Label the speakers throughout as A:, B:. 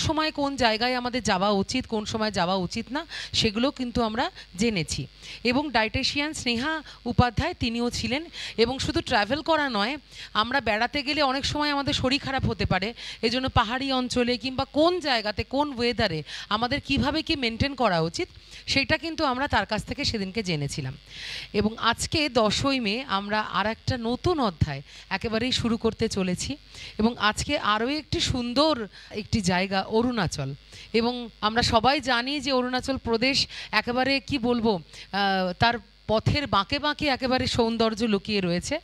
A: সময় কোন জায়গায় আমাদের যাওয়া উচিত, কোন সময় যাওয়া উচিত না, সেগুলো কিন্তু আমরা জেনেছি। এবং ডায়েটিশিয়ান স্নেহা উপাধ্যায় তিনিও ছিলেন। এবং শুধু ট্রাভেল করা নয়, আমরা বেড়াতে গেলে অনেক সময় আমাদের শরীর খারাপ হতে পারে, এজন্য পাহাড়ি অঞ্চলে কিংবা কোন জায়গাতে কোন ওয়েদারে আমাদের কিভাবে কি মেনটেন করা উচিত সেটা কিন্তু আমরা তার কাছ থেকে সেদিনকে জেনেছিলাম। এবং আজকে 10ই মে আমরা আর একটা নতুন অধ্যায় একেবারেই শুরু করতে চলেছি। এবং আজকে আরও একটি সুন্দর একটি জায়গা অরুণাচল। এবং আমরা সবাই জানি যে অরুণাচল প্রদেশ একেবারে কি বলবো, তার পথের বাঁকে বাঁকে একেবারে সৌন্দর্য লুকিয়ে রয়েছে।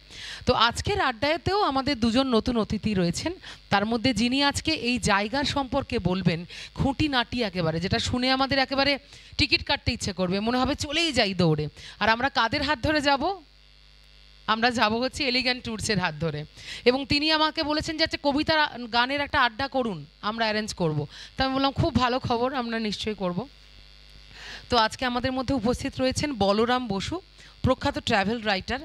A: তো আজকের আড্ডাতেও আমাদের দুজন নতুন অতিথি রয়েছেন, তার মধ্যে যিনি আজকে এই জায়গার সম্পর্কে বলবেন খুঁটিনাটি একেবারে, যেটা শুনে আমাদের একেবারে টিকিট কাটতে ইচ্ছে করবে, মনে হবে চলেই যাই দৌড়ে। আর আমরা কাদের হাত ধরে যাব? আমরা যাব হচ্ছে এলিগ্যান্ট ট্যুরসের হাত ধরে। এবং তিনি আমাকে বলেছেন যে আচ্ছা কবিতা গানের একটা আড্ডা করুন, আমরা অ্যারেঞ্জ করব। তো আমি বললাম খুব ভালো খবর, আমরা নিশ্চয়ই করব। তো আজকে আমাদের মধ্যে উপস্থিত রয়েছেন বলরাম বসু, প্রখ্যাত ট্রাভেল রাইটার,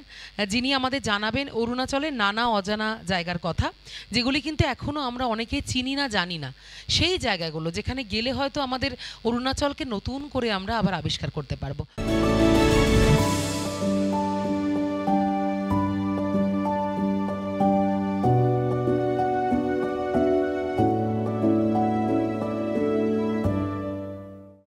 A: যিনি আমাদের জানাবেন অরুণাচলের নানা অজানা জায়গার কথা, যেগুলি কিন্তু এখনও আমরা অনেকেই চিনি না, জানি না। সেই জায়গাগুলো যেখানে গেলে হয়তো আমাদের অরুণাচলকে নতুন করে আমরা আবার আবিষ্কার করতে পারবো।